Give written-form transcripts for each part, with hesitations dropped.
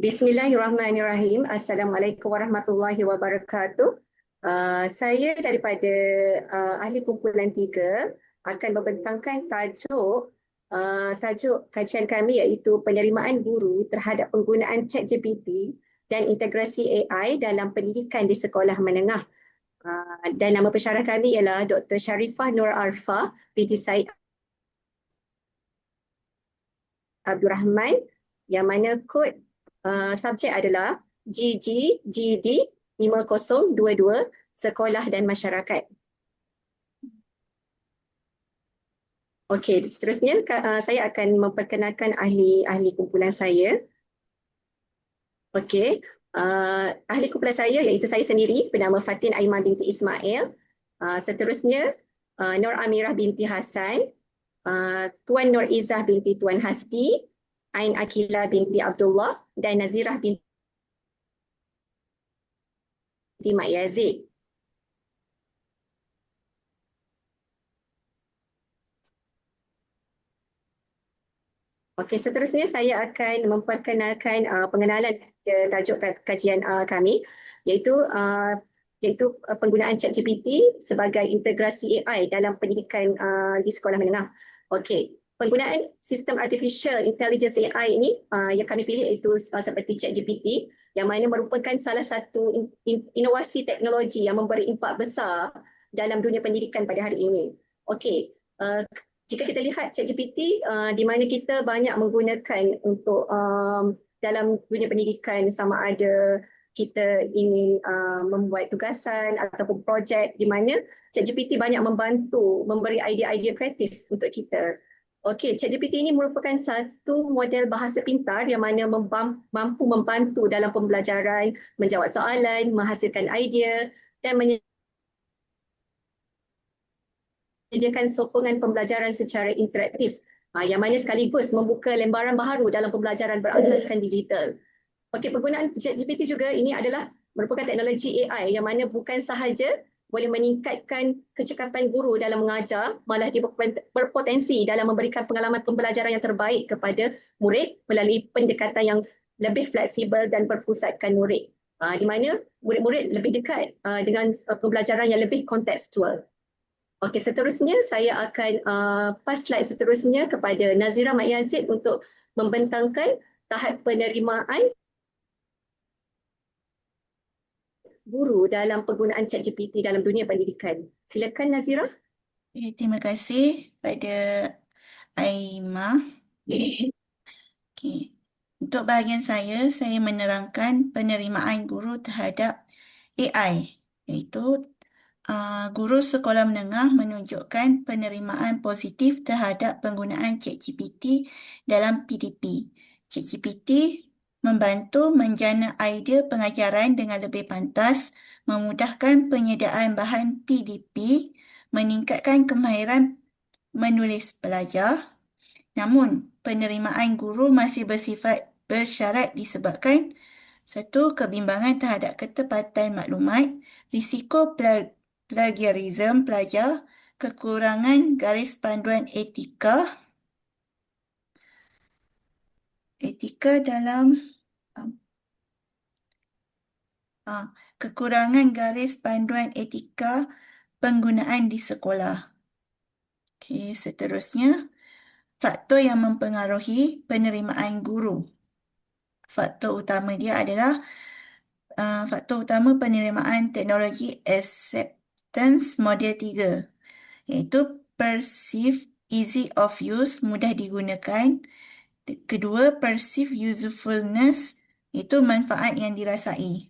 Bismillahirrahmanirrahim. Assalamualaikum warahmatullahi wabarakatuh. Saya daripada Ahli Kumpulan 3 akan membentangkan tajuk kajian kami iaitu penerimaan guru terhadap penggunaan ChatGPT dan integrasi AI dalam pendidikan di sekolah menengah. Dan nama pensyarah kami ialah Dr. Sharifah Nur Arfa binti Said Abdul Rahman, yang mana kod subjek adalah GGGD 5022 Sekolah dan Masyarakat. Okey, seterusnya saya akan memperkenalkan ahli kumpulan saya. Okey, ahli kumpulan saya iaitu saya sendiri bernama Fatin Aimah binti Ismail. Seterusnya Nur Amirah binti Hasan, Tuan Nur Izzah binti Tuan Hasdi, Ain Akila binti Abdullah dan Nazirah binti Mak Yazid. Okey, seterusnya saya akan memperkenalkan pengenalan tajuk kajian kami iaitu penggunaan ChatGPT sebagai integrasi AI dalam pendidikan di sekolah menengah. Okey. Penggunaan sistem artificial intelligence AI ini yang kami pilih iaitu seperti ChatGPT, yang mana merupakan salah satu inovasi teknologi yang memberi impak besar dalam dunia pendidikan pada hari ini. Okey, jika kita lihat ChatGPT di mana kita banyak menggunakan untuk dalam dunia pendidikan, sama ada kita ingin membuat tugasan ataupun projek, di mana ChatGPT banyak membantu memberi idea-idea kreatif untuk kita. Okey, ChatGPT ini merupakan satu model bahasa pintar yang mana mampu membantu dalam pembelajaran, menjawab soalan, menghasilkan idea dan menyediakan sokongan pembelajaran secara interaktif, yang mana sekaligus membuka lembaran baharu dalam pembelajaran berasaskan digital. Okey, penggunaan ChatGPT juga ini adalah merupakan teknologi AI yang mana bukan sahaja boleh meningkatkan kecekapan guru dalam mengajar, malah dia berpotensi dalam memberikan pengalaman pembelajaran yang terbaik kepada murid melalui pendekatan yang lebih fleksibel dan berpusatkan murid, di mana murid-murid lebih dekat dengan pembelajaran yang lebih kontekstual. Okey, seterusnya saya akan slide seterusnya kepada Nazirah Mak Yazid untuk membentangkan tahap penerimaan guru dalam penggunaan ChatGPT dalam dunia pendidikan. Silakan Nazirah. Terima kasih pada Aimah. Okay. Untuk bahagian saya menerangkan penerimaan guru terhadap AI, iaitu guru sekolah menengah menunjukkan penerimaan positif terhadap penggunaan ChatGPT dalam PDP. ChatGPT membantu menjana idea pengajaran dengan lebih pantas, memudahkan penyediaan bahan PDP, meningkatkan kemahiran menulis pelajar. Namun, penerimaan guru masih bersifat bersyarat disebabkan satu, kebimbangan terhadap ketepatan maklumat, risiko plagiarisme pelajar, kekurangan garis panduan etika dalam kekurangan garis panduan etika penggunaan di sekolah. Okey, seterusnya, faktor yang mempengaruhi penerimaan guru. Faktor utama dia adalah faktor utama penerimaan teknologi acceptance model 3, iaitu perceived easy of use, mudah digunakan. Kedua, perceived usefulness, iaitu manfaat yang dirasai.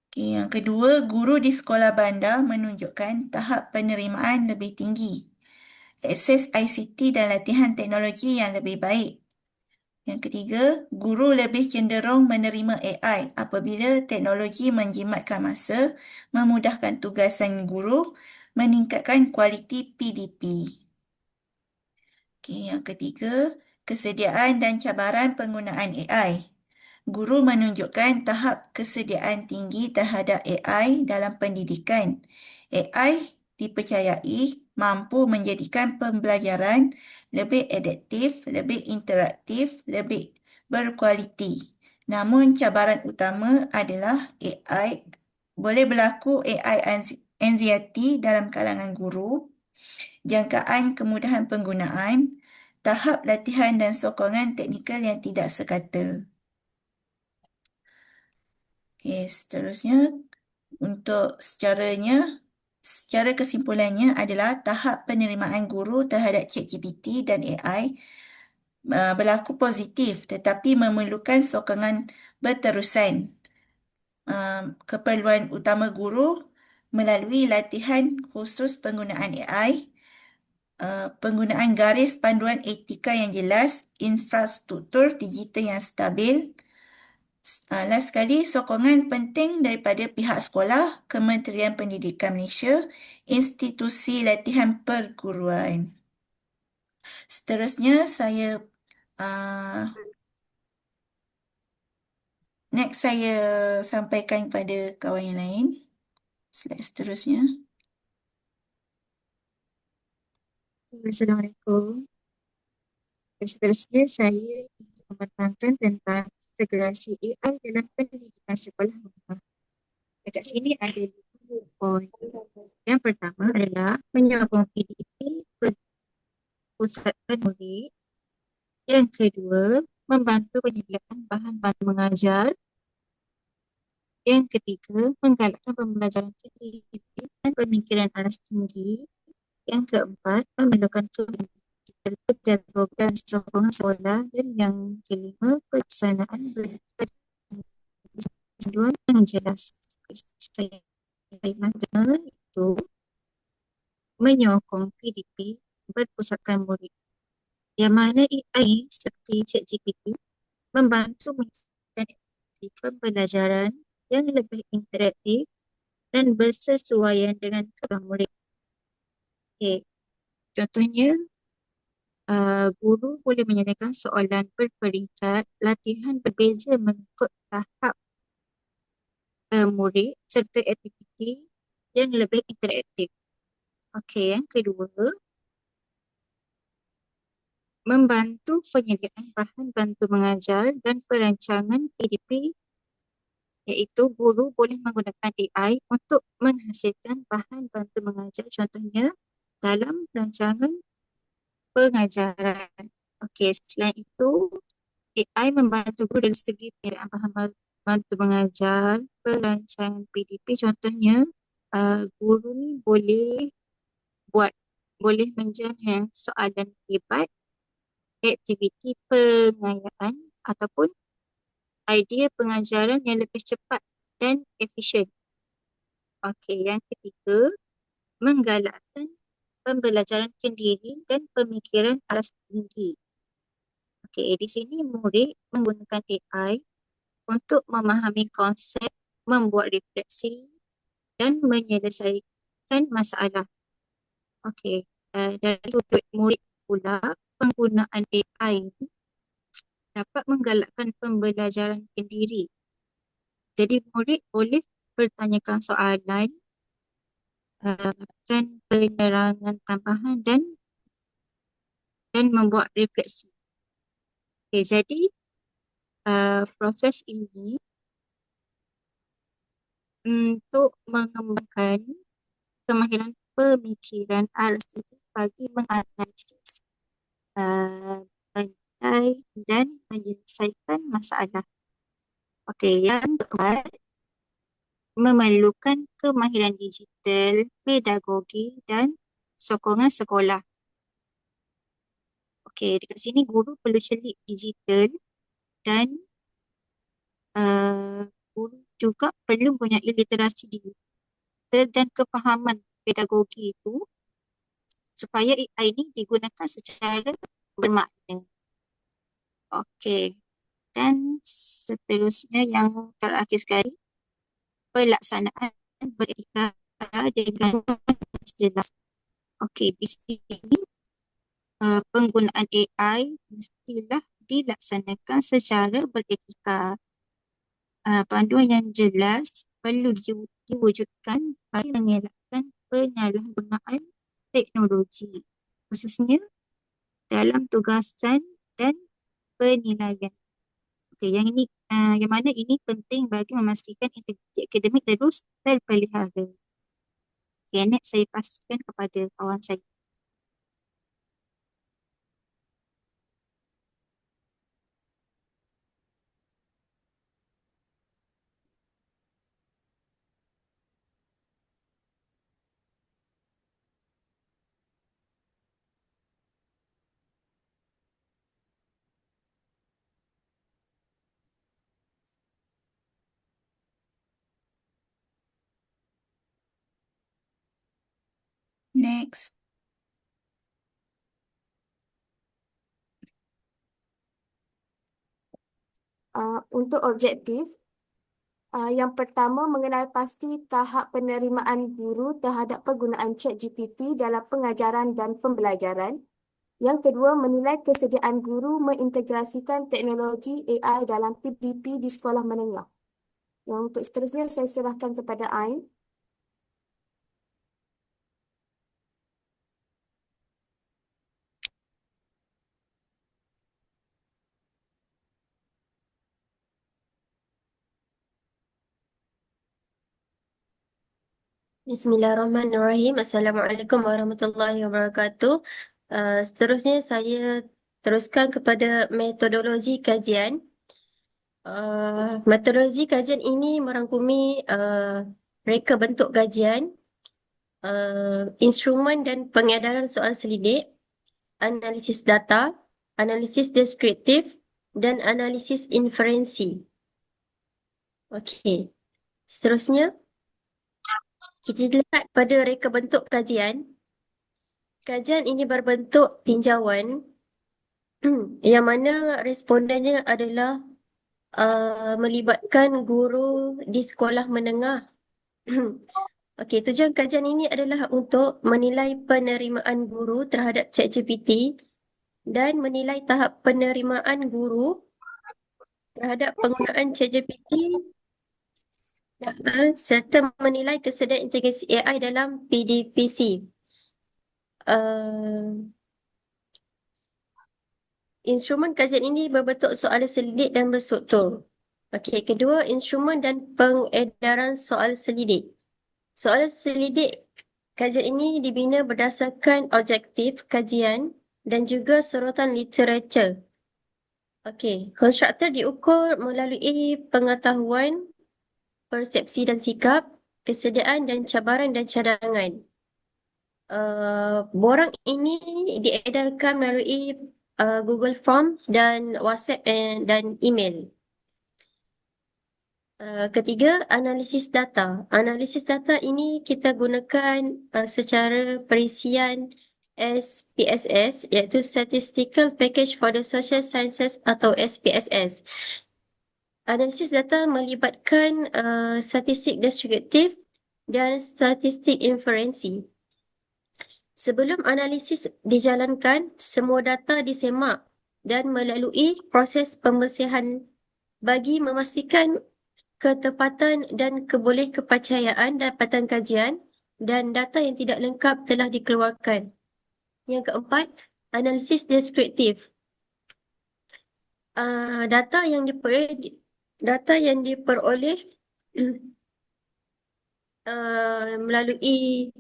Okay, yang kedua, guru di sekolah bandar menunjukkan tahap penerimaan lebih tinggi, akses ICT dan latihan teknologi yang lebih baik. Yang ketiga, guru lebih cenderung menerima AI apabila teknologi menjimatkan masa, memudahkan tugasan guru, meningkatkan kualiti PDP. Okay, yang ketiga, kesediaan dan cabaran penggunaan AI. Guru menunjukkan tahap kesediaan tinggi terhadap AI dalam pendidikan. AI dipercayai mampu menjadikan pembelajaran lebih adaptif, lebih interaktif, lebih berkualiti. Namun cabaran utama adalah boleh berlaku AI anxiety dalam kalangan guru, jangkaan kemudahan penggunaan, tahap latihan dan sokongan teknikal yang tidak sekata. Okey, seterusnya untuk secara kesimpulannya adalah tahap penerimaan guru terhadap ChatGPT dan AI berlaku positif tetapi memerlukan sokongan berterusan. Keperluan utama guru melalui latihan khusus penggunaan AI, penggunaan garis panduan etika yang jelas, infrastruktur digital yang stabil. Last sekali, sokongan penting daripada pihak sekolah, Kementerian Pendidikan Malaysia, institusi latihan perguruan. Seterusnya, saya sampaikan kepada kawan yang lain. Slide seterusnya. Assalamualaikum. Seterusnya saya ingin menerangkan tentang integrasi AI dalam pendidikan sekolah menengah. Dekat sini ada 2 poin. Yang pertama adalah menyokong PDP berpusatkan murid. Yang kedua, membantu penyediaan bahan bantu mengajar. Yang ketiga, menggalakkan pembelajaran PDP dan pemikiran alas tinggi. Yang keempat, memerlukan dialog dan sokongan sekolah. Dan yang kelima, pelaksanaan belajar panduan yang jelas. Saya itu menyokong PDP berpusatkan murid. Yang mana AI seperti ChatGPT membantu menjadikan pembelajaran yang lebih interaktif dan bersesuaian dengan kebutuhan murid. Okay. Contohnya, guru boleh menyediakan soalan berperingkat, latihan berbeza mengikut tahap murid serta aktiviti yang lebih interaktif. Okey, yang kedua, membantu penyediaan bahan bantu mengajar dan perancangan PDP, iaitu guru boleh menggunakan AI untuk menghasilkan bahan bantu mengajar, contohnya dalam rancangan pengajaran. Okey, selain itu, AI membantu guru dari segi penyediaan bahan bantu mengajar, perancangan PDP, contohnya guru ni boleh menjana soalan hebat, aktiviti pengayaan ataupun idea pengajaran yang lebih cepat dan efisien. Okey, yang ketiga, menggalakkan pembelajaran sendiri dan pemikiran alas tinggi. Okey, di sini murid menggunakan AI untuk memahami konsep, membuat refleksi dan menyelesaikan masalah. Okey, dari sudut murid pula, penggunaan AI ini dapat menggalakkan pembelajaran sendiri. Jadi murid boleh bertanyakan soalan dan penerangan tambahan dan membuat refleksi. Okay, jadi proses ini untuk mengembangkan kemahiran pemikiran alas tinggi bagi menganalisis, menilai dan menyelesaikan masalah. Okey, yang keempat, memerlukan kemahiran digital, pedagogi dan sokongan sekolah. Okey, dekat sini guru perlu selit digital dan guru juga perlu mempunyai literasi digital dan kefahaman pedagogi itu supaya AI ini digunakan secara bermakna. Okey, dan seterusnya yang terakhir sekali, pelaksanaan beretika dengan jelas. Okey, di sini penggunaan AI mestilah dilaksanakan secara beretika. Panduan yang jelas perlu diwujudkan bagi mengelakkan penyalahgunaan teknologi, khususnya dalam tugasan dan penilaian. Okey, yang mana ini penting bagi memastikan integriti akademik terus terpelihara. Okay, next saya pastikan kepada kawan saya. Next. Untuk objektif, yang pertama mengenal pasti tahap penerimaan guru terhadap penggunaan ChatGPT dalam pengajaran dan pembelajaran. Yang kedua, menilai kesediaan guru mengintegrasikan teknologi AI dalam PDP di sekolah menengah. Yang untuk seterusnya saya serahkan kepada Ain. Bismillahirrahmanirrahim. Assalamualaikum warahmatullahi wabarakatuh. Seterusnya saya teruskan kepada metodologi kajian. Metodologi kajian ini merangkumi reka bentuk kajian, instrumen dan pengedaran soal selidik, analisis data, analisis deskriptif, dan analisis inferensi. Okey. Seterusnya, kita lihat pada reka bentuk kajian. Kajian ini berbentuk tinjauan yang mana respondennya adalah melibatkan guru di sekolah menengah. Okey, tujuan kajian ini adalah untuk menilai penerimaan guru terhadap ChatGPT dan menilai tahap penerimaan guru terhadap penggunaan ChatGPT serta menilai kesediaan integrasi AI dalam PDPC. Instrumen kajian ini berbentuk soalan selidik dan berstruktur. Okey, kedua, instrumen dan pengedaran soal selidik. Soalan selidik kajian ini dibina berdasarkan objektif kajian dan juga sorotan literatur. Okey, konstruktor diukur melalui pengetahuan, persepsi dan sikap, kesediaan dan cabaran dan cadangan. Borang ini diedarkan melalui Google Form dan WhatsApp dan email. Ketiga, analisis data. Analisis data ini kita gunakan secara perisian SPSS, iaitu Statistical Package for the Social Sciences atau SPSS. Analisis data melibatkan statistik deskriptif dan statistik inferensi. Sebelum analisis dijalankan, semua data disemak dan melalui proses pembersihan bagi memastikan ketepatan dan kebolehkepercayaan dapatan kajian dan data yang tidak lengkap telah dikeluarkan. Yang keempat, analisis deskriptif. Data yang diperoleh melalui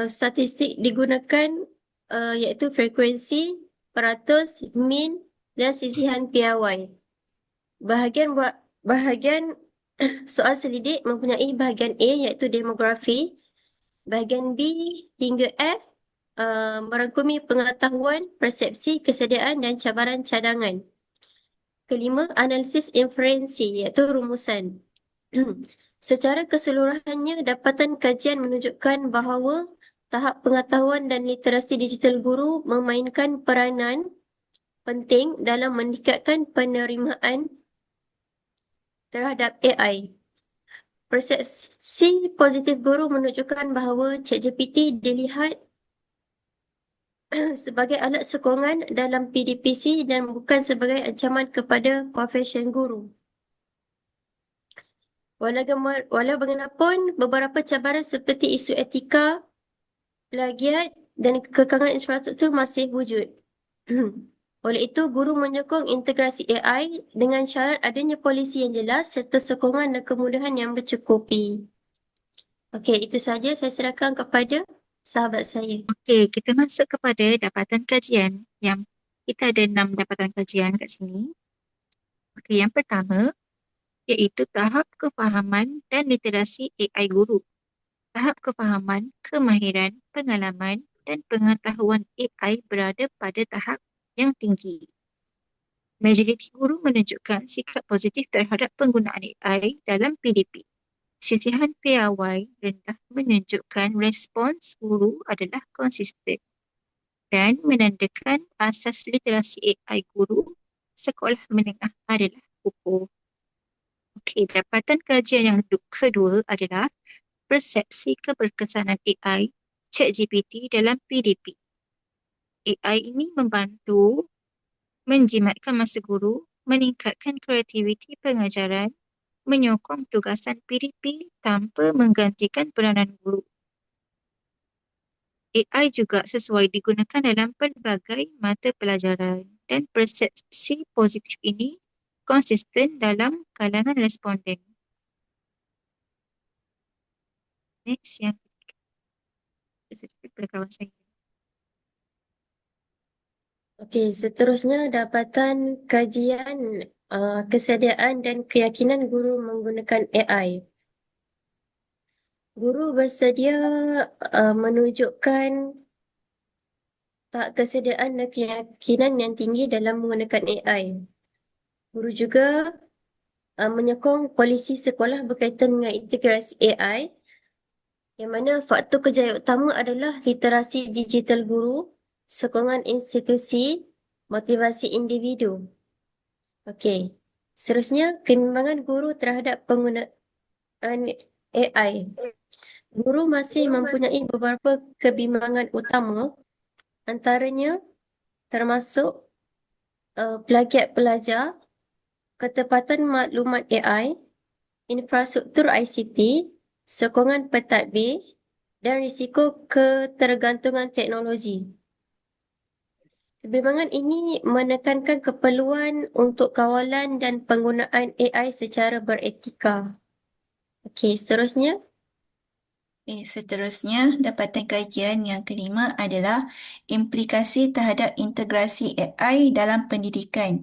statistik digunakan iaitu frekuensi, peratus, min dan sisihan piawai. Bahagian soal selidik mempunyai bahagian A iaitu demografi, bahagian B hingga F merangkumi pengetahuan, persepsi, kesediaan dan cabaran cadangan. Kelima, analisis inferensi iaitu rumusan. Secara keseluruhannya, dapatan kajian menunjukkan bahawa tahap pengetahuan dan literasi digital guru memainkan peranan penting dalam meningkatkan penerimaan terhadap AI. Persepsi positif guru menunjukkan bahawa ChatGPT dilihat sebagai alat sokongan dalam PDPC dan bukan sebagai ancaman kepada profesion guru. Walau bagaimanapun, beberapa cabaran seperti isu etika, plagiat dan kekangan infrastruktur masih wujud. Oleh itu, guru menyokong integrasi AI dengan syarat adanya polisi yang jelas serta sokongan dan kemudahan yang mencukupi. Okey, itu saja saya serahkan kepada sahabat saya. Okey, kita masuk kepada dapatan kajian yang kita ada 6 dapatan kajian kat sini. Okey, yang pertama iaitu tahap kefahaman dan literasi AI guru. Tahap kefahaman, kemahiran, pengalaman dan pengetahuan AI berada pada tahap yang tinggi. Majoriti guru menunjukkan sikap positif terhadap penggunaan AI dalam PDP. Sisihan piawai rendah menunjukkan respons guru adalah konsisten dan menandakan asas literasi AI guru sekolah menengah adalah kukuh. Okey, dapatan kajian yang kedua adalah persepsi keberkesanan AI ChatGPT dalam PDP. AI ini membantu menjimatkan masa guru, meningkatkan kreativiti pengajaran, menyokong tugasan PDP tanpa menggantikan peranan guru. AI juga sesuai digunakan dalam pelbagai mata pelajaran dan persepsi positif ini konsisten dalam kalangan responden. Next, yang ketiga, kawan saya. Okey, seterusnya dapatan kajian kesediaan dan keyakinan guru menggunakan AI. Guru bersedia menunjukkan kesediaan dan keyakinan yang tinggi dalam menggunakan AI. Guru juga menyokong polisi sekolah berkaitan dengan integrasi AI, yang mana faktor kejayaan utama adalah literasi digital guru, sokongan institusi, motivasi individu. Okey, seterusnya kebimbangan guru terhadap penggunaan AI. Guru masih mempunyai beberapa kebimbangan utama, antaranya termasuk plagiat pelajar, ketepatan maklumat AI, infrastruktur ICT, sokongan pentadbir dan risiko ketergantungan teknologi. Kebimbangan ini menekankan keperluan untuk kawalan dan penggunaan AI secara beretika. Okey, seterusnya. Seterusnya, dapatan kajian yang kelima adalah implikasi terhadap integrasi AI dalam pendidikan.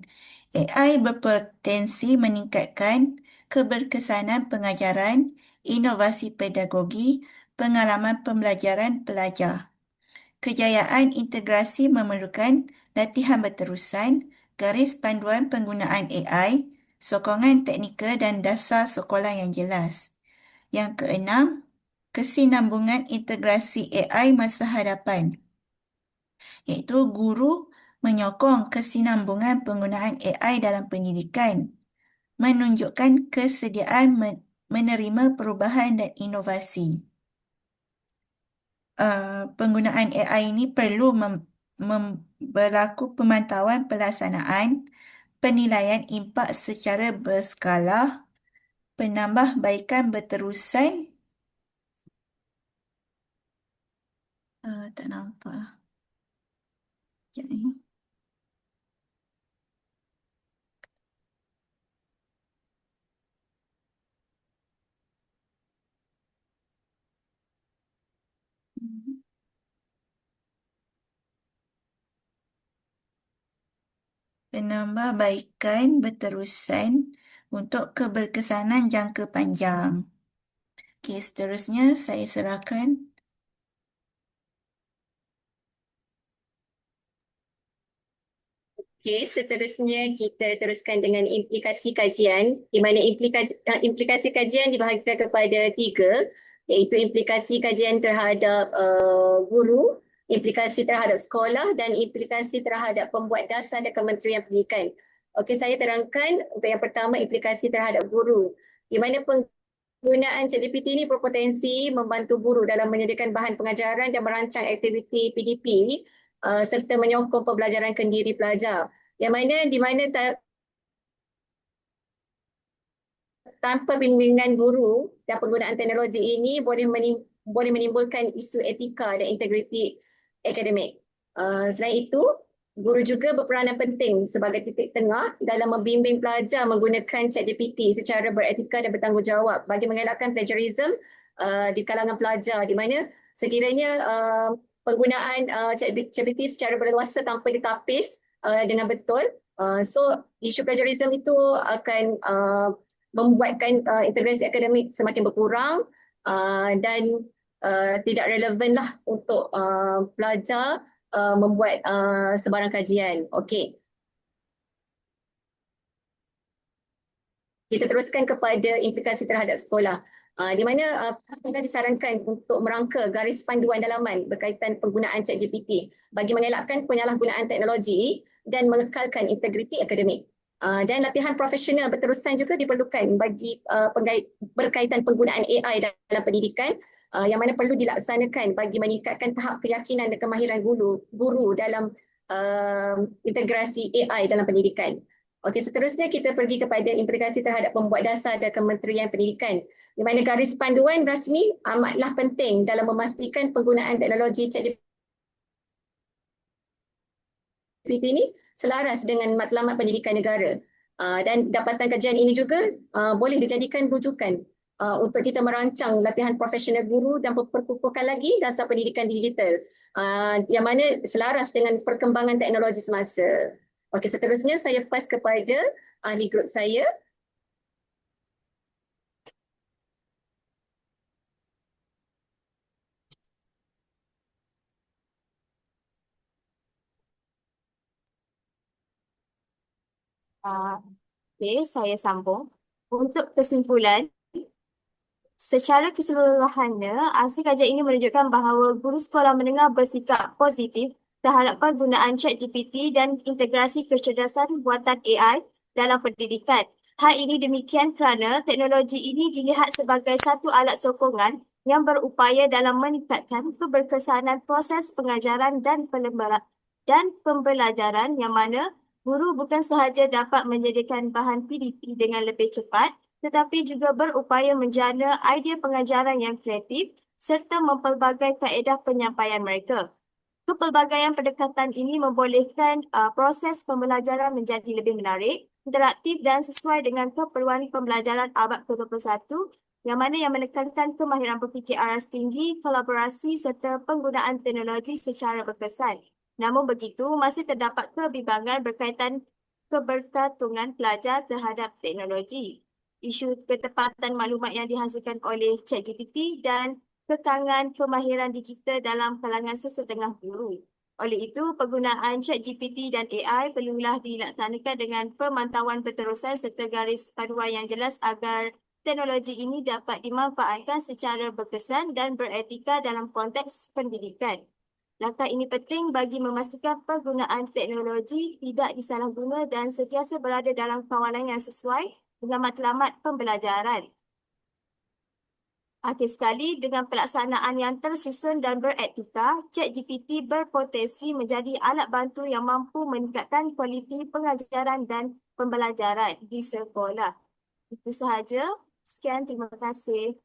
AI berpotensi meningkatkan keberkesanan pengajaran, inovasi pedagogi, pengalaman pembelajaran pelajar. Kejayaan integrasi memerlukan latihan berterusan, garis panduan penggunaan AI, sokongan teknikal dan dasar sekolah yang jelas. Yang keenam, kesinambungan integrasi AI masa hadapan, iaitu guru menyokong kesinambungan penggunaan AI dalam pendidikan, menunjukkan kesediaan menerima perubahan dan inovasi. Penggunaan AI ini perlu berlaku pemantauan pelaksanaan, penilaian impak secara berskala, penambahbaikan berterusan. Tak nampak. Sekejap ni. Penambahbaikan berterusan untuk keberkesanan jangka panjang. Okey, seterusnya saya serahkan. Okey, seterusnya kita teruskan dengan implikasi kajian, di mana implikasi kajian dibahagikan kepada 3, iaitu implikasi kajian terhadap guru, implikasi terhadap sekolah dan implikasi terhadap pembuat dasar dan Kementerian Pendidikan. Okey, saya terangkan untuk yang pertama, implikasi terhadap guru, di mana penggunaan ChatGPT ini berpotensi membantu guru dalam menyediakan bahan pengajaran dan merancang aktiviti PDP serta menyokong pembelajaran kendiri pelajar. Yang mana di mana tanpa bimbingan guru dan penggunaan teknologi ini boleh menimbulkan isu etika dan integriti akademik. Selain itu, guru juga berperanan penting sebagai titik tengah dalam membimbing pelajar menggunakan ChatGPT secara beretika dan bertanggungjawab bagi mengelakkan plagiarism di kalangan pelajar, di mana sekiranya penggunaan ChatGPT secara berleluasa tanpa ditapis dengan betul, so isu plagiarism itu akan membuatkan integrasi akademik semakin berkurang dan tidak relevan lah untuk pelajar membuat sebarang kajian. Okey. Kita teruskan kepada implikasi terhadap sekolah. Di mana pihak disarankan untuk merangka garis panduan dalaman berkaitan penggunaan ChatGPT bagi mengelakkan penyalahgunaan teknologi dan mengekalkan integriti akademik. Dan latihan profesional berterusan juga diperlukan bagi berkaitan penggunaan AI dalam pendidikan yang mana perlu dilaksanakan bagi meningkatkan tahap keyakinan dan kemahiran guru dalam integrasi AI dalam pendidikan. Okey, seterusnya kita pergi kepada implikasi terhadap pembuat dasar dan Kementerian Pendidikan, di mana garis panduan rasmi amatlah penting dalam memastikan penggunaan teknologi ChatGPT ini selaras dengan matlamat pendidikan negara. Dan dapatan kajian ini juga boleh dijadikan rujukan untuk kita merancang latihan profesional guru dan perkukuhkan lagi dasar pendidikan digital yang mana selaras dengan perkembangan teknologi semasa. Okey, seterusnya saya pass kepada ahli grup saya. Okey, saya sambung. Untuk kesimpulan, secara keseluruhannya, hasil kajian ini menunjukkan bahawa guru sekolah menengah bersikap positif terhadap penggunaan ChatGPT dan integrasi kecerdasan buatan AI dalam pendidikan. Hal ini demikian kerana teknologi ini dilihat sebagai satu alat sokongan yang berupaya dalam meningkatkan keberkesanan proses pengajaran dan pembelajaran yang mana guru bukan sahaja dapat menjadikan bahan PDP dengan lebih cepat, tetapi juga berupaya menjana idea pengajaran yang kreatif serta mempelbagai kaedah penyampaian mereka. Kepelbagaian pendekatan ini membolehkan proses pembelajaran menjadi lebih menarik, interaktif dan sesuai dengan keperluan pembelajaran abad ke-21 yang mana yang menekankan kemahiran berfikir aras tinggi, kolaborasi serta penggunaan teknologi secara berkesan. Namun begitu, masih terdapat kebimbangan berkaitan kebergantungan pelajar terhadap teknologi, isu ketepatan maklumat yang dihasilkan oleh ChatGPT dan kekangan kemahiran digital dalam kalangan sesetengah guru. Oleh itu, penggunaan ChatGPT dan AI perlulah dilaksanakan dengan pemantauan berterusan serta garis panduan yang jelas agar teknologi ini dapat dimanfaatkan secara berkesan dan beretika dalam konteks pendidikan. Langkah ini penting bagi memastikan penggunaan teknologi tidak disalahguna dan sentiasa berada dalam kawalan yang sesuai dengan matlamat pembelajaran. Akhir sekali, dengan pelaksanaan yang tersusun dan beretika, ChatGPT berpotensi menjadi alat bantu yang mampu meningkatkan kualiti pengajaran dan pembelajaran di sekolah. Itu sahaja. Sekian, terima kasih.